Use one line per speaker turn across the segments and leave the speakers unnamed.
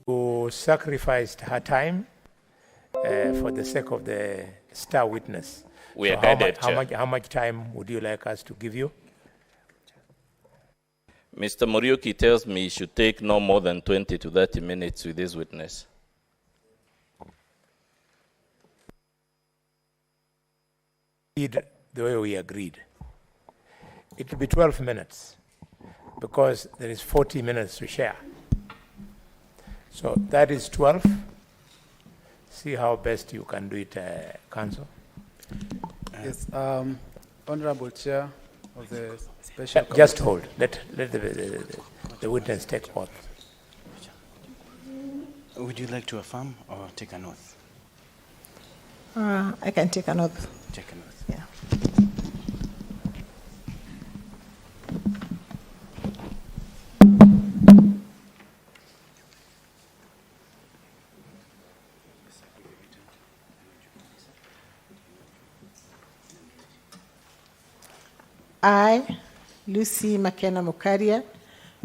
Who sacrificed her time for the sake of the star witness.
We are
So
guided,
how much time would you like us to give you?
Mr. Muriuki tells me he should take no more than 20 to 30 minutes with this witness.
The way we agreed. It will be 12 minutes because there is 40 minutes to share. So that is 12. See how best you can do it, Council.
Yes, Honorable Chair of the Special
Just
Committee.
hold. Let the witness take oath.
Would you like to affirm or take an oath?
I can take an oath.
Take an oath.
Yeah. I, Lucy Makena Mukaria,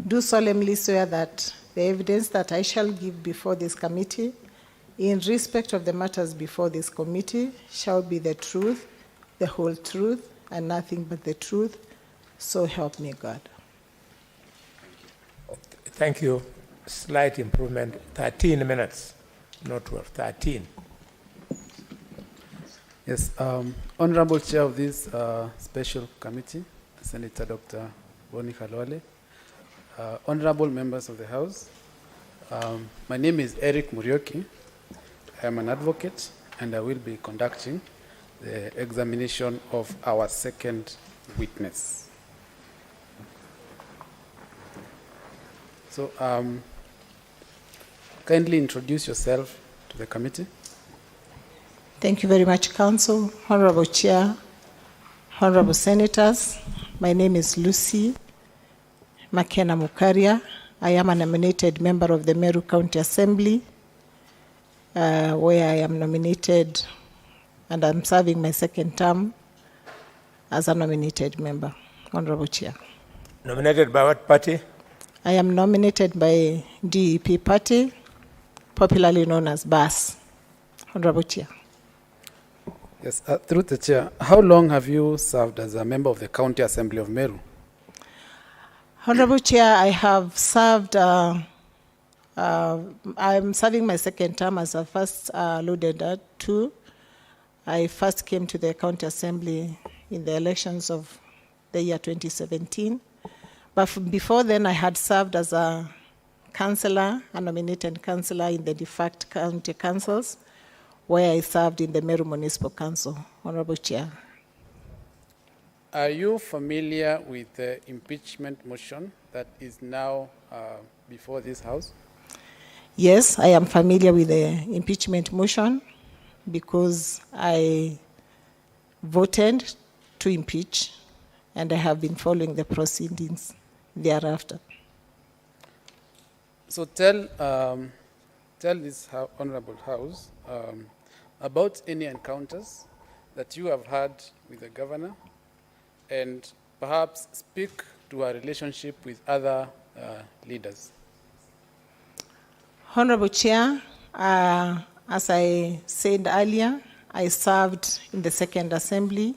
do solemnly swear that the evidence that I shall give before this committee in respect of the matters before this committee shall be the truth, the whole truth, and nothing but the truth. So help me God.
Thank you. Slight improvement. 13 minutes, not 12. 13.
Yes, Honorable Chair of this Special Committee, Senator Dr. Boni Khalwale, Honorable members of the House, my name is Eric Muriuki. I am an advocate and I will be conducting the examination of our second witness. So, kindly introduce yourself to the committee.
Thank you very much, Council, Honorable Chair, Honorable Senators. My name is Lucy Makena Mukaria. I am a nominated member of the Meru County Assembly, where I am nominated and I'm serving my second term as a nominated member. Honorable Chair.
Nominated by what party?
I am nominated by DEP party, popularly known as BAS. Honorable Chair.
Yes, through the chair, how long have you served as a member of the County Assembly of Meru?
Honorable Chair, I have served, I'm serving my second term as a first loaded two. I first came to the County Assembly in the elections of the year 2017. But before then, I had served as a councillor, a nominated councillor in the de facto county councils, where I served in the Meru Municipal Council. Honorable Chair.
Are you familiar with the impeachment motion that is now before this House?
Yes, I am familiar with the impeachment motion because I voted to impeach and I have been following the proceedings thereafter.
So tell this Honorable House about any encounters that you have had with the governor and perhaps speak to our relationship with other leaders.
Honorable Chair, as I said earlier, I served in the second assembly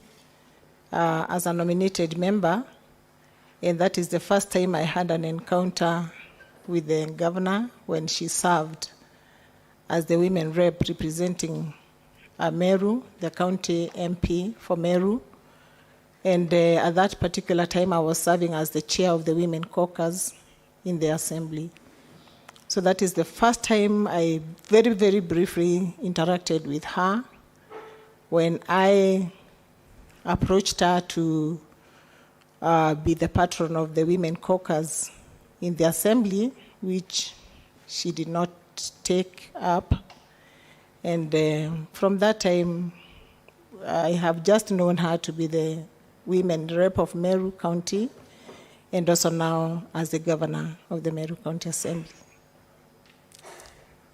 as a nominated member, and that is the first time I had an encounter with the governor when she served as the women rep representing Meru, the county MP for Meru. And at that particular time, I was serving as the chair of the Women Caucus in the assembly. So that is the first time I very, very briefly interacted with her when I approached her to be the patron of the Women Caucus in the assembly, which she did not take up. And from that time, I have just known her to be the women rep of Meru County and also now as the governor of the Meru County Assembly.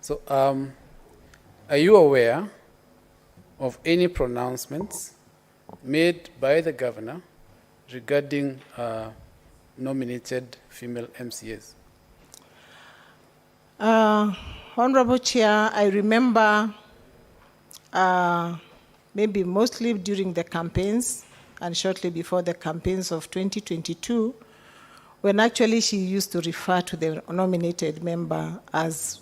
So are you aware of any pronouncements made by the governor regarding nominated female MCAs.
Honorable Chair, I remember maybe mostly during the campaigns and shortly before the campaigns of 2022, when actually she used to refer to the nominated member as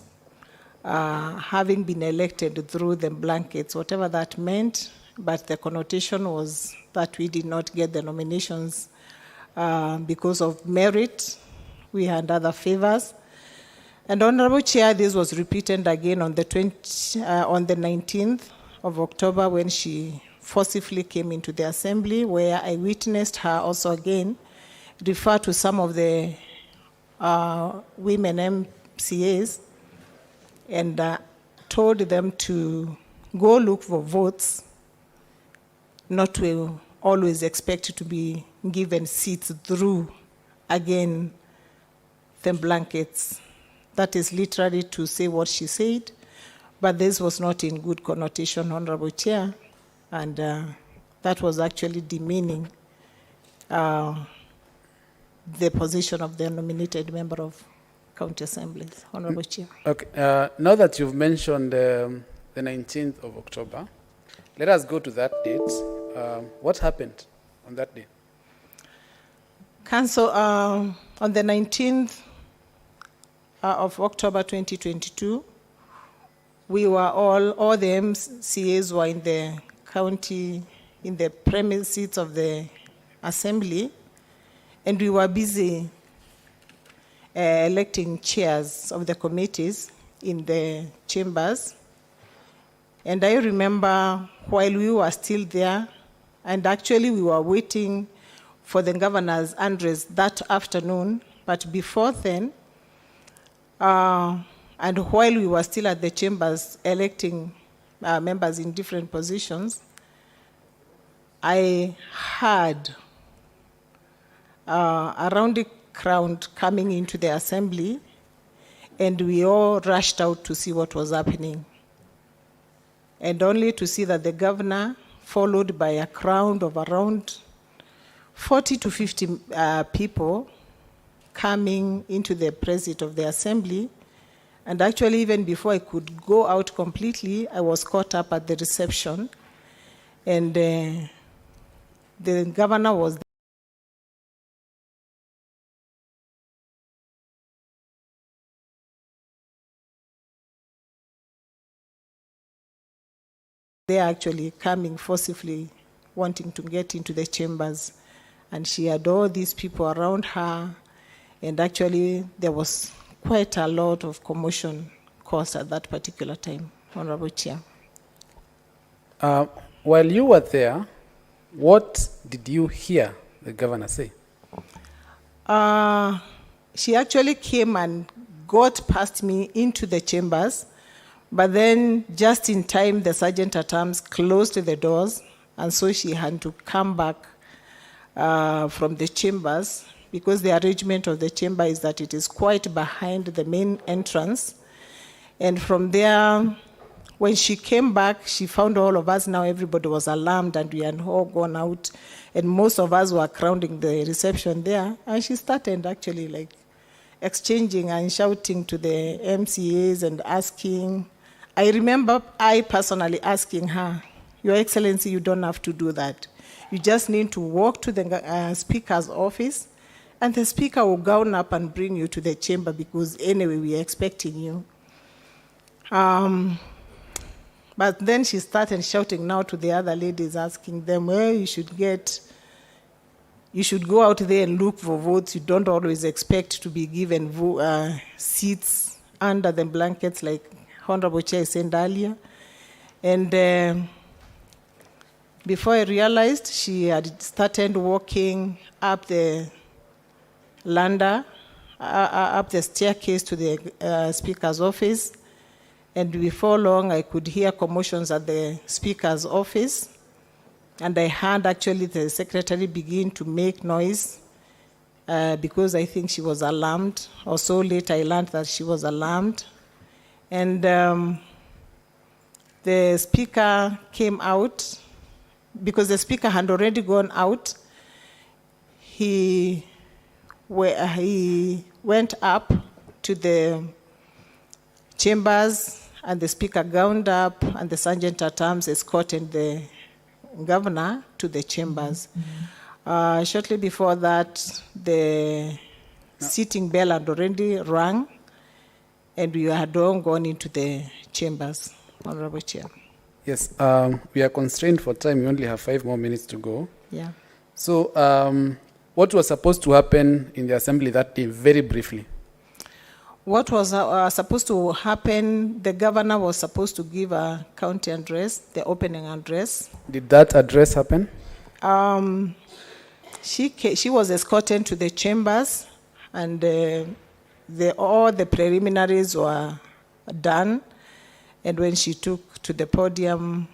having been elected through the blankets, whatever that meant, but the connotation was that we did not get the nominations because of merit. We had other favors. And Honorable Chair, this was repeated again on the 19th of October when she forcibly came into the assembly, where I witnessed her also again refer to some of the women MCAs and told them to go look for votes, not to always expect to be given seats through, again, the blankets. That is literally to say what she said, but this was not in good connotation, Honorable Chair, and that was actually demeaning the position of the nominated member of county assemblies. Honorable Chair.
Okay, now that you've mentioned the 19th of October, let us go to that date. What happened on that day?
Council, on the 19th of October 2022, we were all the MCAs were in the county, in the premises of the assembly, and we were busy electing chairs of the committees in the chambers. And I remember while we were still there, and actually we were waiting for the governor's address that afternoon, but before then, and while we were still at the chambers electing members in different positions, I heard a rowdy crowd coming into the assembly, and we all rushed out to see what was happening. And only to see that the governor, followed by a crowd of around 40 to 50 people, coming into the presence of the assembly. And actually, even before I could go out completely, I was caught up at the reception. And the governor was there actually coming forcibly, wanting to get into the chambers. And she had all these people around her. And actually, there was quite a lot of commotion caused at that particular time, Honorable Chair.
While you were there, what did you hear the governor say?
She actually came and got past me into the chambers, but then just in time, the sergeant at arms closed the doors, and so she had to come back from the chambers, because the arrangement of the chamber is that it is quite behind the main entrance. And from there, when she came back, she found all of us, now everybody was alarmed and we had all gone out. And most of us were crowding the reception there. And she started actually like exchanging and shouting to the MCAs and asking. I remember I personally asking her, Your Excellency, you don't have to do that. You just need to walk to the speaker's office, and the speaker will gown up and bring you to the chamber, because anyway, we are expecting you. But then she started shouting now to the other ladies, asking them, well, you should go out there and look for votes. You don't always expect to be given seats under the blankets, like Honorable Chair said earlier. And before I realized, she had started walking up the ladder, up the staircase to the speaker's office. And before long, I could hear commotions at the speaker's office. And I heard actually the secretary begin to make noise because I think she was alarmed. Or so later I learned that she was alarmed. And the speaker came out, because the speaker had already gone out. he went up to the chambers, and the speaker gowned up, and the sergeant at arms escorted the governor to the chambers. Shortly before that, the sitting bell had already rang, and we had all gone into the chambers, Honorable Chair.
Yes, we are constrained for time. We only have 5 more minutes to go.
Yeah.
So, what was supposed to happen in the assembly that day, very briefly?
What was supposed to happen, the governor was supposed to give a county address, the opening address.
Did that address happen?
She was escorted to the chambers, and all the preliminaries were done. And when she took to the podium,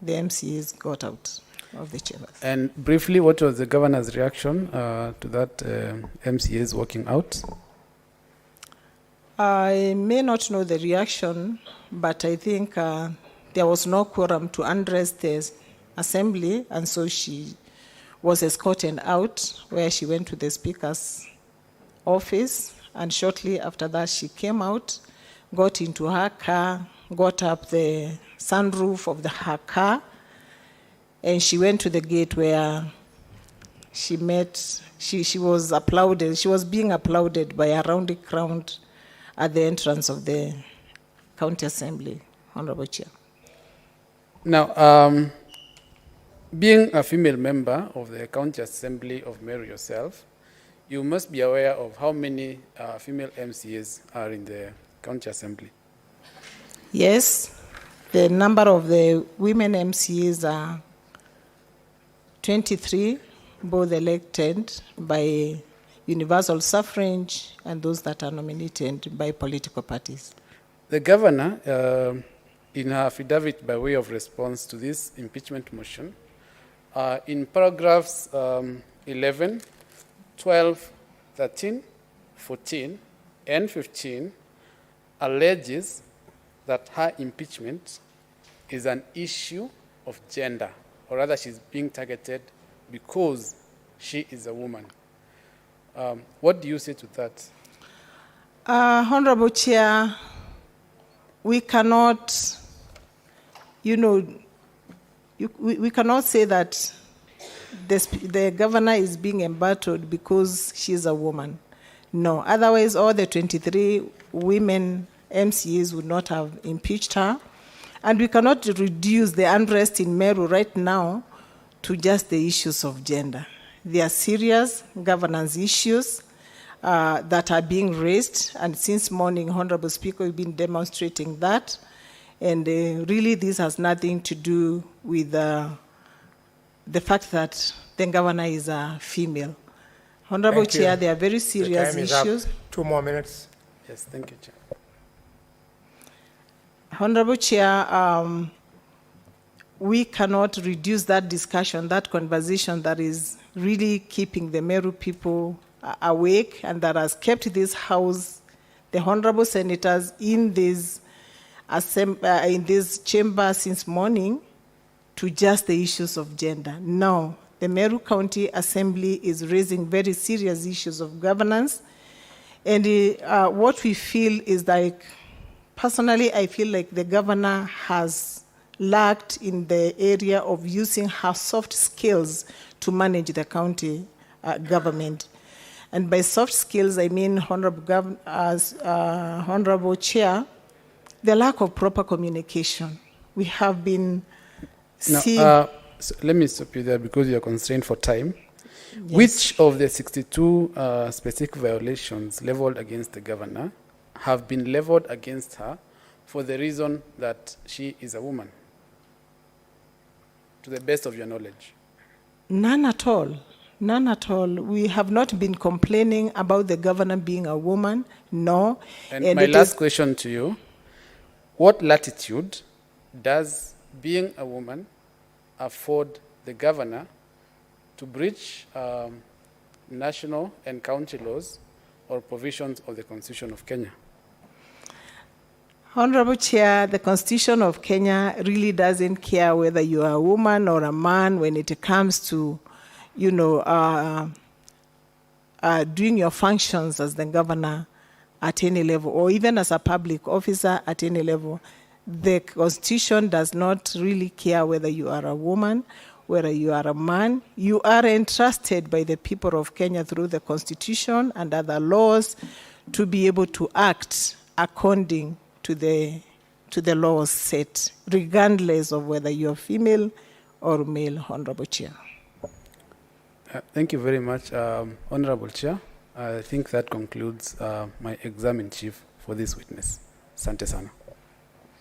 the MCAs got out of the chambers.
And briefly, what was the governor's reaction to that MCAs walking out?
I may not know the reaction, but I think there was no quorum to address the assembly, and so she was escorted out, where she went to the speaker's office, and shortly after that she came out, got into her car, got up the sunroof of her car, and she went to the gate where she was applauded. She was being applauded by a round crowd at the entrance of the county assembly, Honorable Chair.
Now, being a female member of the county assembly of Meru yourself, you must be aware of how many female MCAs are in the county assembly.
Yes, the number of the women MCAs are 23, both elected by universal suffrage and those that are nominated by political parties.
The governor, in her affidavit by way of response to this impeachment motion, in paragraphs 11, 12, 13, 14, and 15, alleges that her impeachment is an issue of gender, or rather she's being targeted because she is a woman. What do you say to that?
Honorable Chair, we cannot, we cannot say that the governor is being embattled because she's a woman. No, otherwise all the 23 women MCAs would not have impeached her. And we cannot reduce the unrest in Meru right now to just the issues of gender. There are serious governance issues that are being raised, and since morning, Honorable Speaker, we've been demonstrating that. And really, this has nothing to do with the fact that the governor is a female. Honorable
Thank you.
Chair, there are very serious
The time is
issues.
up. 2 more minutes.
Yes, thank you, Chair.
Honorable Chair, we cannot reduce that discussion, that conversation that is really keeping the Meru people awake and that has kept this House, the honorable senators in this chamber since morning, to just the issues of gender. Now, the Meru County Assembly is raising very serious issues of governance, and what we feel is like, personally, I feel like the governor has lacked in the area of using her soft skills to manage the county government. And by soft skills, I mean, Honorable Chair, the lack of proper communication. We have been seeing...
So let me stop you there because you are constrained for time.
Yes.
Which of the 62 specific violations leveled against the governor have been leveled against her for the reason that she is a woman, to the best of your knowledge?
None at all. None at all. We have not been complaining about the governor being a woman, no.
And my last question to you, what latitude does being a woman afford the governor to breach national and county laws or provisions of the Constitution of Kenya?
Honorable Chair, the Constitution of Kenya really doesn't care whether you are a woman or a man when it comes to, doing your functions as the governor at any level, or even as a public officer at any level. The Constitution does not really care whether you are a woman, whether you are a man. You are entrusted by the people of Kenya through the Constitution and other laws to be able to act according to the laws set, regardless of whether you are female or male, Honorable Chair.
Thank you very much, Honorable Chair. I think that concludes my exam in chief for this witness. Asante sana.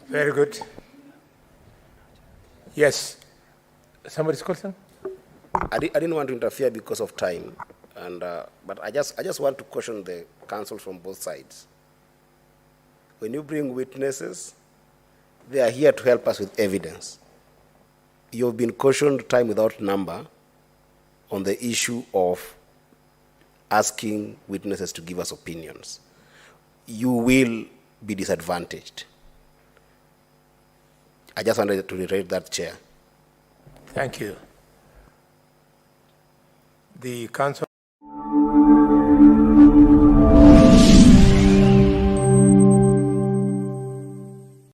Very good. Yes. Somebody's question?
I didn't want to interfere because of time, but I just want to caution the council from both sides. When you bring witnesses, they are here to help us with evidence. You've been cautioned time without number on the issue of asking witnesses to give us opinions. You will be disadvantaged. I just wanted to reiterate that, Chair.
Thank you. The council